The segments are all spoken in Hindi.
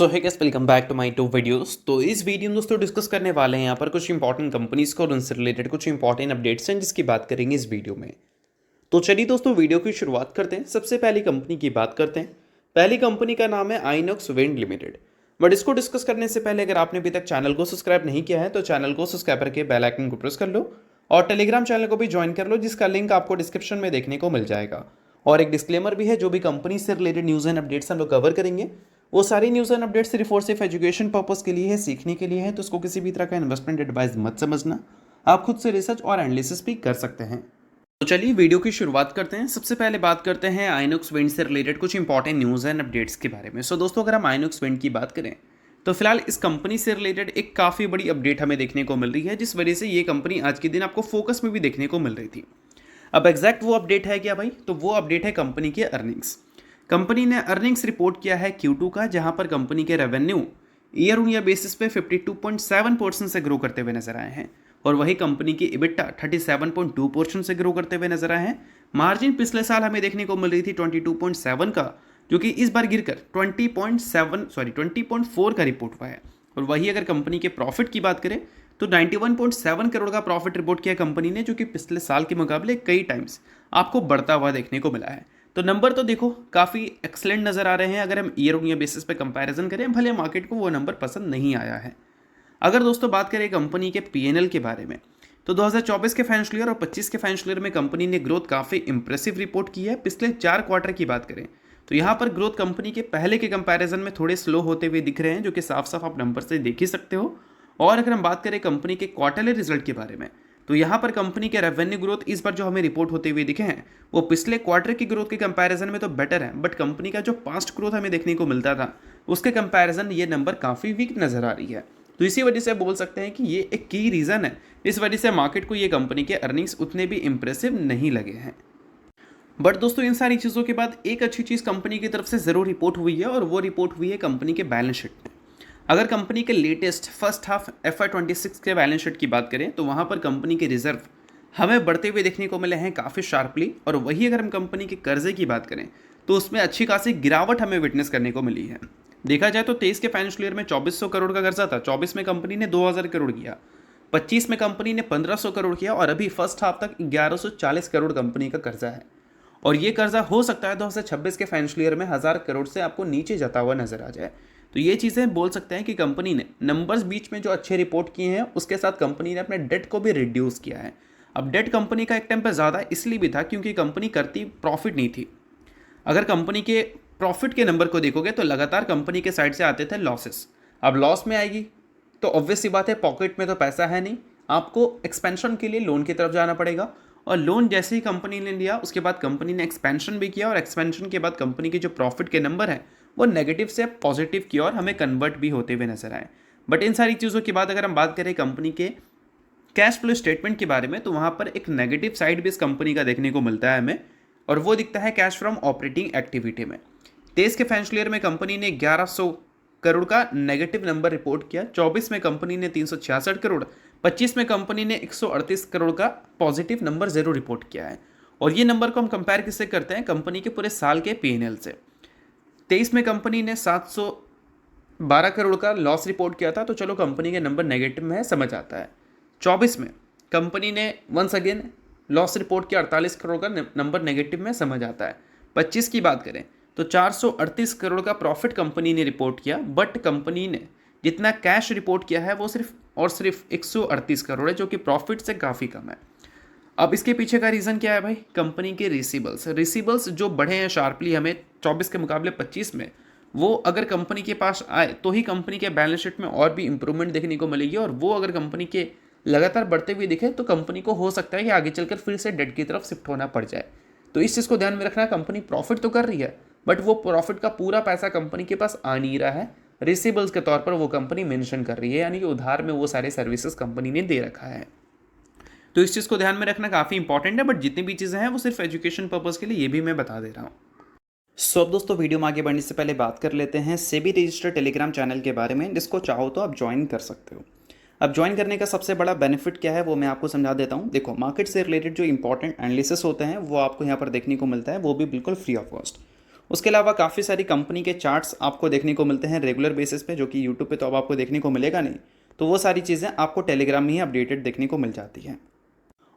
So hi guys, welcome back to my to videos. तो इस वीडियो में दोस्तों डिस्कस करने वाले हैं यहाँ पर कुछ इंपॉर्टेंट कंपनीज को और उनसे रिलेटेड कुछ इंपॉर्टेंट अपडेट्स हैं जिसकी बात करेंगे इस वीडियो में। तो चलिए दोस्तों वीडियो की शुरुआत करते हैं। सबसे पहली कंपनी की बात करते हैं। पहली कंपनी का नाम है आइनॉक्स विंड लिमिटेड। बट इसको डिस्कस करने से पहले अगर आपने अभी तक चैनल को सब्सक्राइब नहीं किया है तो चैनल को सब्सक्राइब करके बेल आइकन को प्रेस कर लो और टेलीग्राम चैनल को भी ज्वाइन कर लो, जिसका लिंक आपको डिस्क्रिप्शन में देखने को मिल जाएगा। और एक डिस्क्लेमर भी है, जो भी कंपनी से रिलेटेड न्यूज़ एंड अपडेट्स हम लोग कवर करेंगे वो सारी न्यूज़ एंड अपडेट्स सिर्फ और सिर्फ एजुकेशन पर्पस के लिए है, सीखने के लिए है। तो उसको किसी भी तरह का इन्वेस्टमेंट एडवाइस मत समझना, आप खुद से रिसर्च और एनालिसिस भी कर सकते हैं। तो चलिए वीडियो की शुरुआत करते हैं। सबसे पहले बात करते हैं आइनॉक्स विंड से रिलेटेड कुछ इंपॉर्टेंट न्यूज़ एंड अपडेट्स के बारे में। सो दोस्तों, अगर हम आइनॉक्स विंड की बात करें तो फिलहाल इस कंपनी से रिलेटेड एक काफ़ी बड़ी अपडेट हमें देखने को मिल रही है, जिस वजह से ये कंपनी आज के दिन आपको फोकस में भी देखने को मिल रही थी। अब एग्जैक्ट वो अपडेट है क्या भाई? तो वो अपडेट है कंपनी के अर्निंग्स। कंपनी ने अर्निंग्स रिपोर्ट किया है Q2 का, जहां पर कंपनी के revenue year on year basis पे 52.7% से ग्रो करते हुए नजर आए हैं और वही कंपनी की EBITDA 37.2% से ग्रो करते हुए नजर आए हैं। मार्जिन पिछले साल हमें देखने को मिल रही थी 22.7 का, जो कि इस बार गिरकर 20.4 का रिपोर्ट हुआ है। और वही अगर कंपनी के प्रॉफिट की बात करें तो 91.7 करोड़ का प्रॉफिट रिपोर्ट किया कंपनी ने, जो कि पिछले साल के मुकाबले कई टाइम्स आपको बढ़ता हुआ देखने को मिला है। तो नंबर तो देखो काफ़ी एक्सलेंट नज़र आ रहे हैं अगर हम ईयर ऑन ईयर बेसिस पे कंपैरिजन करें, भले मार्केट को वो नंबर पसंद नहीं आया है। अगर दोस्तों बात करें कंपनी के P&L के बारे में तो 2024 के फाइनेंशियल ईयर और 25 के फाइनेंशियल ईयर में कंपनी ने ग्रोथ काफ़ी इंप्रेसिव रिपोर्ट की है। पिछले 4 क्वार्टर की बात करें तो यहाँ पर ग्रोथ कंपनी के पहले के कंपैरिजन में थोड़े स्लो होते हुए दिख रहे हैं, जो कि साफ साफ आप नंबर से देख ही सकते हो। और अगर हम बात करें कंपनी के क्वार्टरली रिजल्ट के बारे में तो यहाँ पर कंपनी के रेवेन्यू ग्रोथ इस बार जो हमें रिपोर्ट होते हुए दिखे हैं वो पिछले क्वार्टर की ग्रोथ के कंपैरिजन में तो बेटर है, बट कंपनी का जो पास्ट ग्रोथ हमें देखने को मिलता था उसके कंपैरिजन ये नंबर काफ़ी वीक नज़र आ रही है। तो इसी वजह से बोल सकते हैं कि ये एक की रीज़न है, इस वजह से मार्केट को ये कंपनी के अर्निंग्स उतने भी इंप्रेसिव नहीं लगे हैं। बट दोस्तों, इन सारी चीज़ों के बाद एक अच्छी चीज़ कंपनी की तरफ से ज़रूर रिपोर्ट हुई है और वो रिपोर्ट हुई है कंपनी के बैलेंस शीट में। अगर कंपनी के लेटेस्ट फर्स्ट हाफ FY26 के बैलेंस शीट की बात करें तो वहाँ पर कंपनी के रिजर्व हमें बढ़ते हुए देखने को मिले हैं काफ़ी शार्पली। और वही अगर हम कंपनी के कर्जे की बात करें तो उसमें अच्छी खासी गिरावट हमें विटनेस करने को मिली है। देखा जाए तो 23 के फाइनेंशियल ईयर में 2400 करोड़ का कर्जा था, 24 में कंपनी ने 2000 करोड़ किया, 25 में कंपनी ने 1500 करोड़ किया और अभी फर्स्ट हाफ तक 1140 करोड़ कंपनी का कर्जा है। और ये कर्जा हो सकता है 2026 के फाइनेंशियल ईयर में 1000 करोड़ से आपको नीचे जाता हुआ नजर आ जाए। तो ये चीज़ें बोल सकते हैं कि कंपनी ने नंबर्स बीच में जो अच्छे रिपोर्ट किए हैं उसके साथ कंपनी ने अपने डेट को भी रिड्यूस किया है। अब डेट कंपनी का एक टाइम पर ज़्यादा इसलिए भी था क्योंकि कंपनी करती प्रॉफिट नहीं थी। अगर कंपनी के प्रॉफिट के नंबर को देखोगे तो लगातार कंपनी के साइड से आते थे लॉसेस। अब लॉस में आएगी तो ऑब्वियस सी बात है, पॉकेट में तो पैसा है नहीं, आपको एक्सपेंशन के लिए लोन की तरफ जाना पड़ेगा। और लोन जैसे ही कंपनी ने लिया उसके बाद कंपनी ने एक्सपेंशन भी किया और एक्सपेंशन के बाद कंपनी के जो प्रॉफिट के नंबर हैं वो नेगेटिव से पॉजिटिव की ओर हमें कन्वर्ट भी होते हुए नजर आए। बट इन सारी चीज़ों के बाद अगर हम बात करें कंपनी के कैश फ्लो स्टेटमेंट के बारे में तो वहाँ पर एक नेगेटिव साइड भी इस कंपनी का देखने को मिलता है हमें, और वो दिखता है कैश फ्रॉम ऑपरेटिंग एक्टिविटी में। 23 के फाइनेंशियल ईयर में कंपनी ने 1100 करोड़ का नेगेटिव नंबर रिपोर्ट किया, 24 में कंपनी ने 366 करोड़, 25 में कंपनी ने 138 करोड़ का पॉजिटिव नंबर जरूर रिपोर्ट किया है। और ये नंबर को हम कंपेयर किससे करते हैं? कंपनी के पूरे साल के P&L से। 23 में कंपनी ने 712 करोड़ का लॉस रिपोर्ट किया था, तो चलो कंपनी के नंबर नेगेटिव में है, समझ आता है। 24 में कंपनी ने वंस अगेन लॉस रिपोर्ट किया, 48 करोड़ का नंबर नेगेटिव में, समझ आता है। 25 की बात करें तो 438 करोड़ का प्रॉफिट कंपनी ने रिपोर्ट किया, बट कंपनी ने जितना कैश रिपोर्ट किया है वो सिर्फ और सिर्फ 138 करोड़ है, जो कि प्रॉफिट से काफ़ी कम है। अब इसके पीछे का रीज़न क्या है भाई? कंपनी के रिसीबल्स जो बढ़े हैं शार्पली हमें 24 के मुकाबले 25 में, वो अगर कंपनी के पास आए तो ही कंपनी के बैलेंस शीट में और भी इंप्रूवमेंट देखने को मिलेगी। और वो अगर कंपनी के लगातार बढ़ते हुए दिखे तो कंपनी को हो सकता है कि आगे चलकर फिर से डेट की तरफ शिफ्ट होना पड़ जाए। तो इस चीज़ को ध्यान में रखना, कंपनी प्रॉफिट तो कर रही है बट वो प्रॉफिट का पूरा पैसा कंपनी के पास आ नहीं रहा है, रिसीबल्स के तौर पर वो कंपनी मेंशन कर रही है, यानी कि उधार में वो सारे सर्विसेज कंपनी ने दे रखा है। तो इस चीज़ को ध्यान में रखना काफ़ी इंपॉर्टेंट है, बट जितनी भी चीज़ें हैं वो सिर्फ एजुकेशन पर्पज़ के लिए, ये भी मैं बता दे रहा हूँ। अब दोस्तों वीडियो में आगे बढ़ने से पहले बात कर लेते हैं सेबी रजिस्टर्ड टेलीग्राम चैनल के बारे में, जिसको चाहो तो आप ज्वाइन कर सकते हो। अब ज्वाइन करने का सबसे बड़ा बेनिफिट क्या है वो मैं आपको समझा देता हूँ। देखो, मार्केट से रिलेटेड जो इंपॉर्टेंट एनालिसिस होते हैं वो आपको यहाँ पर देखने को मिलता है, वो भी बिल्कुल फ्री ऑफ कॉस्ट। उसके अलावा काफ़ी सारी कंपनी के चार्ट्स आपको देखने को मिलते हैं रेगुलर बेसिस पे, जो कि यूट्यूब पे तो अब आपको देखने को मिलेगा नहीं। तो वो सारी चीज़ें आपको टेलीग्राम में ही अपडेटेड देखने को मिल जाती हैं।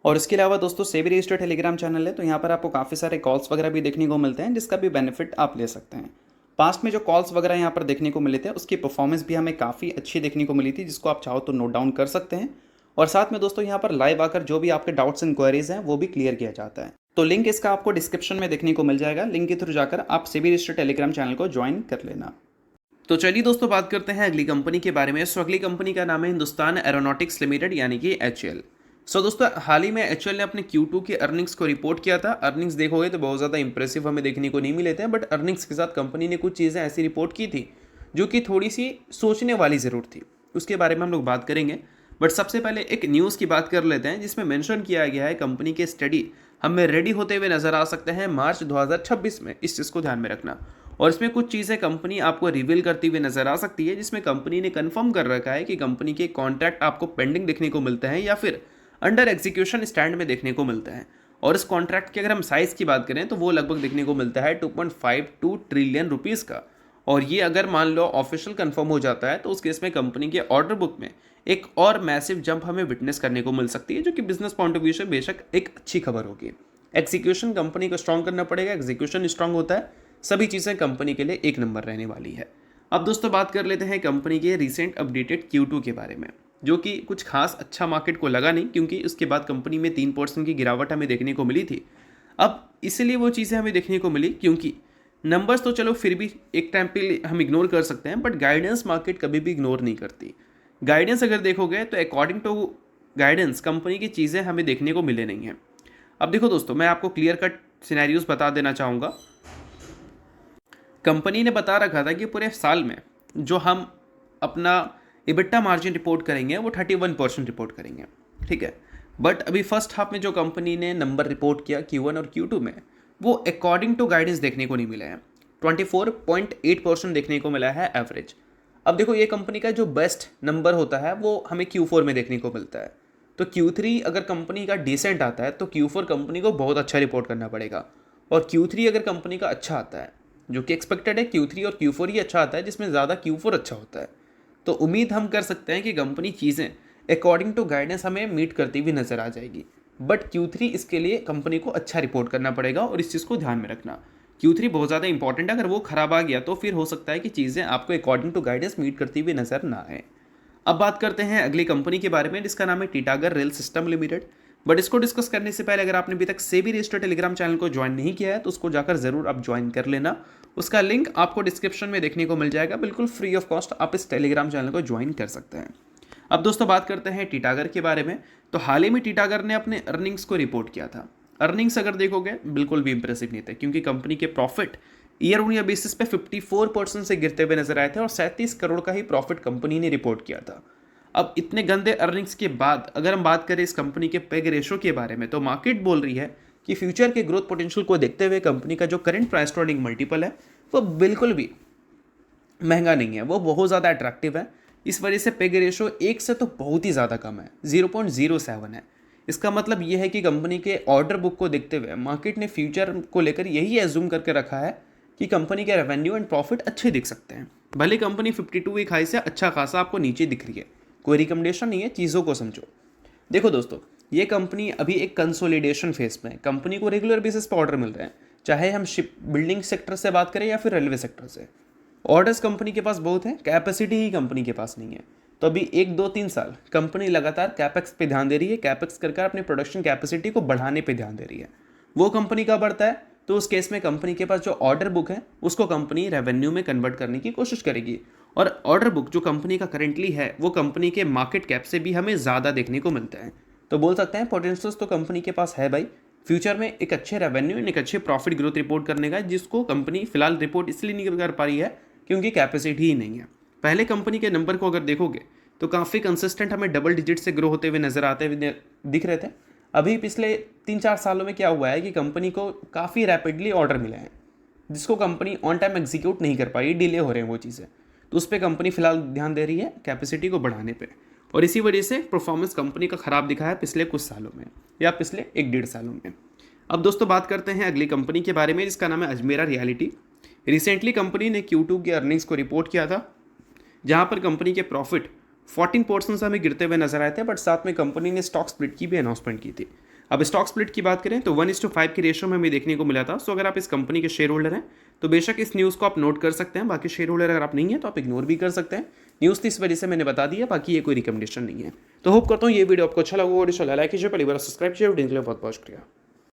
और इसके अलावा दोस्तों सेबी रजिस्टर्ड टेलीग्राम चैनल है, तो यहाँ पर आपको काफ़ी सारे कॉल्स वगैरह भी देखने को मिलते हैं, जिसका भी बेनिफिट आप ले सकते हैं। पास्ट में जो कॉल्स वगैरह यहाँ पर देखने को मिले थे, उसकी परफॉर्मेंस भी हमें काफ़ी अच्छी देखने को मिली थी, जिसको आप चाहो तो नोट डाउन कर सकते हैं। और साथ में दोस्तों यहाँ पर लाइव आकर जो भी आपके डाउट्स इंक्वायरीज हैं वो भी क्लियर किया जाता है। तो लिंक इसका आपको डिस्क्रिप्शन में देखने को मिल जाएगा, लिंक के थ्रू जाकर आप सेबी रजिस्टर्ड टेलीग्राम चैनल को ज्वाइन कर लेना। तो चलिए दोस्तों बात करते हैं अगली कंपनी के बारे में। सो अगली कंपनी का नाम है हिंदुस्तान एरोनॉटिक्स लिमिटेड यानी कि HAL। सो दोस्तों हाल ही में HAL ने अपने Q2 के अर्निंग्स को रिपोर्ट किया था। अर्निंग्स देखोगे तो बहुत ज़्यादा इंप्रेसिव हमें देखने को नहीं मिले थे, बट अर्निंग्स के साथ कंपनी ने कुछ चीज़ें ऐसी रिपोर्ट की थी जो कि थोड़ी सी सोचने वाली ज़रूर थी। उसके बारे में हम लोग बात करेंगे, बट सबसे पहले एक न्यूज़ की बात कर लेते हैं जिसमें मेंशन किया गया है कंपनी के स्टडी हमें रेडी होते हुए नजर आ सकते हैं मार्च 2026 में। इस चीज़ को ध्यान में रखना। और इसमें कुछ चीज़ें कंपनी आपको रिवील करती हुई नजर आ सकती है, जिसमें कंपनी ने कंफर्म कर रखा है कि कंपनी के कॉन्ट्रैक्ट आपको पेंडिंग देखने को मिलते हैं या फिर अंडर एग्जीक्यूशन स्टैंड में देखने को मिलते हैं। और इस कॉन्ट्रैक्ट की अगर हम साइज़ की बात करें तो वो लगभग देखने को मिलता है 2.52 ट्रिलियन रुपीज़ का। और ये अगर मान लो ऑफिशियल कंफर्म हो जाता है तो उस केस में कंपनी के ऑर्डर बुक में एक और मैसिव जंप हमें विटनेस करने को मिल सकती है, जो कि बिजनेस पॉइंट ऑफ व्यू से बेशक एक अच्छी खबर होगी। एग्जीक्यूशन कंपनी को स्ट्रॉन्ग करना पड़ेगा, एग्जीक्यूशन स्ट्रॉन्ग होता है, सभी चीज़ें कंपनी के लिए एक नंबर रहने वाली है। अब दोस्तों बात कर लेते हैं कंपनी के रिसेंट अपडेटेड Q2 के बारे में, जो कि कुछ खास अच्छा मार्केट को लगा नहीं, क्योंकि उसके बाद कंपनी में 3% की गिरावट हमें देखने को मिली थी। अब इसलिए वो चीज़ें हमें देखने को मिली क्योंकि नंबर्स तो चलो फिर भी एक टाइम पे हम इग्नोर कर सकते हैं, बट गाइडेंस मार्केट कभी भी इग्नोर नहीं करती। गाइडेंस अगर देखोगे तो अकॉर्डिंग टू गाइडेंस कंपनी की चीज़ें हमें देखने को मिले नहीं हैं। अब देखो दोस्तों, मैं आपको क्लियर कट सिनेरियोज बता देना चाहूँगा। कंपनी ने बता रखा था कि पूरे साल में जो हम अपना EBITDA मार्जिन रिपोर्ट करेंगे वो 31% रिपोर्ट करेंगे, ठीक है। बट अभी फर्स्ट हाफ में जो कंपनी ने नंबर रिपोर्ट किया Q1 और Q2 में, वो अकॉर्डिंग टू गाइडेंस देखने को नहीं मिला है। 24.8% देखने को मिला है एवरेज। अब देखो ये कंपनी का जो बेस्ट नंबर होता है वो हमें Q4 में देखने को मिलता है। तो Q3 अगर कंपनी का डिसेंट आता है तो Q4 कंपनी को बहुत अच्छा रिपोर्ट करना पड़ेगा। और Q3 अगर कंपनी का अच्छा आता है, जो कि एक्सपेक्टेड है Q3 और Q4 ही अच्छा आता है, जिसमें ज़्यादा Q4 अच्छा होता है, तो उम्मीद हम कर सकते हैं कि कंपनी चीज़ें अकॉर्डिंग टू गाइडेंस हमें मीट करती हुई नज़र आ जाएगी। बट Q3 इसके लिए कंपनी को अच्छा रिपोर्ट करना पड़ेगा और इस चीज़ को ध्यान में रखना। Q3 बहुत ज़्यादा इंपॉर्टेंट है, अगर वो खराब आ गया तो फिर हो सकता है कि चीज़ें आपको अकॉर्डिंग टू गाइडेंस मीट करती हुई नज़र ना आए। अब बात करते हैं अगली कंपनी के बारे में, जिसका नाम है Titagarh rail system limited. But इसको डिस्कस करने से पहले अगर आपने अभी तक सेबी रजिस्टर्ड टेलीग्राम चैनल को ज्वाइन नहीं किया है तो उसको जाकर ज़रूर आप ज्वाइन कर लेना। उसका लिंक आपको डिस्क्रिप्शन में देखने को मिल जाएगा, बिल्कुल फ्री ऑफ कॉस्ट आप इस टेलीग्राम चैनल को ज्वाइन कर सकते हैं। अब दोस्तों बात करते हैं टीटागर के बारे में। तो हाल ही में टीटागर ने अपने अर्निंग्स को रिपोर्ट किया था। अर्निंग्स अगर देखोगे बिल्कुल भी इंप्रेसिव नहीं थे, क्योंकि कंपनी के profit year on year basis पे 54% से गिरते हुए नजर आए थे और 37 करोड़ का ही प्रॉफिट कंपनी ने रिपोर्ट किया था। अब इतने गंदे अर्निंग्स के बाद अगर हम बात करें इस कंपनी के पेग रेशो के बारे में, तो मार्केट बोल रही है कि फ्यूचर के ग्रोथ पोटेंशियल को देखते हुए कंपनी का जो current price to earning multiple है वो बिल्कुल भी महंगा नहीं है, वो बहुत ज़्यादा अट्रैक्टिव है। इस वजह से पेग रेशो 1 से तो बहुत ही ज़्यादा कम है, 0.07 है। इसका मतलब ये है कि कंपनी के ऑर्डर बुक को देखते हुए मार्केट ने फ्यूचर को लेकर यही एज्यूम करके रखा है कि कंपनी के रेवेन्यू एंड प्रॉफिट अच्छे दिख सकते हैं। भले कंपनी 52 वीक हाई से अच्छा खासा आपको नीचे दिख रही है, कोई रिकमेंडेशन नहीं है, चीज़ों को समझो। देखो दोस्तों, ये कंपनी अभी एक कंसोलिडेशन फेज में है। कंपनी को रेगुलर बेसिस पर ऑर्डर मिल रहे हैं, चाहे हम शिप बिल्डिंग सेक्टर से बात करें या फिर रेलवे सेक्टर से। ऑर्डर्स कंपनी के पास बहुत है, कैपेसिटी ही कंपनी के पास नहीं है। तो अभी 1-2-3 साल कंपनी लगातार कैपेक्स पे ध्यान दे रही है, कैपेक्स कर अपने प्रोडक्शन कैपेसिटी को बढ़ाने पे ध्यान दे रही है। वो कंपनी का बढ़ता है तो उस केस में कंपनी के पास जो ऑर्डर बुक है उसको कंपनी रेवेन्यू में कन्वर्ट करने की कोशिश करेगी। और ऑर्डर बुक जो कंपनी का करेंटली है वो कंपनी के मार्केट कैप से भी हमें ज़्यादा देखने को मिलता है। तो बोल सकते हैं पोटेंशियल्स तो कंपनी के पास है भाई, फ्यूचर में एक अच्छे रेवेन्यू एंड एक अच्छे प्रॉफिट ग्रोथ रिपोर्ट करने का, जिसको कंपनी फिलहाल रिपोर्ट इसलिए नहीं कर पा रही है क्योंकि कैपेसिटी ही नहीं है। पहले कंपनी के नंबर को अगर देखोगे तो काफ़ी कंसिस्टेंट हमें डबल डिजिट से ग्रो होते हुए नजर आते हुए दिख रहे थे। अभी पिछले 3-4 सालों में क्या हुआ है कि कंपनी को काफ़ी रैपिडली ऑर्डर मिले हैं, जिसको कंपनी ऑन टाइम एग्जीक्यूट नहीं कर पाई, डिले हो रहे हैं वो चीज़ें। तो उस पर कंपनी फिलहाल ध्यान दे रही है कैपेसिटी को बढ़ाने पे, और इसी वजह से परफॉर्मेंस कंपनी का ख़राब दिखा है पिछले कुछ सालों में या पिछले 1-1.5 सालों में। अब दोस्तों बात करते हैं अगली कंपनी के बारे में, जिसका नाम है अजमेरा रियलिटी। रिसेंटली कंपनी ने Q2 के अर्निंग्स को रिपोर्ट किया था, जहां पर कंपनी के प्रॉफिट 14% से हमें गिरते हुए नजर आए थे, बट साथ में कंपनी ने स्टॉक स्प्लिट की भी अनाउंसमेंट की थी। अब स्टॉक स्प्लिट की बात करें तो 1:5 की रेशियो में हमें देखने को मिला था। सो अगर आप इस कंपनी के शेयर होल्डर हैं तो बेशक इस न्यूज़ को आप नोट कर सकते हैं। बाकी शेयर होल्डर अगर आप नहीं है तो आप इग्नोर भी कर सकते हैं। न्यूज़ तो इस वजह से मैंने बता दिया, बाकी ये कोई रिकमेंडेशन नहीं है। तो होप करता हूँ ये वीडियो आपको अच्छा लगा और लाइक कीजिए, पहली बार सब्सक्राइब कीजिए। बहुत बहुत शुक्रिया।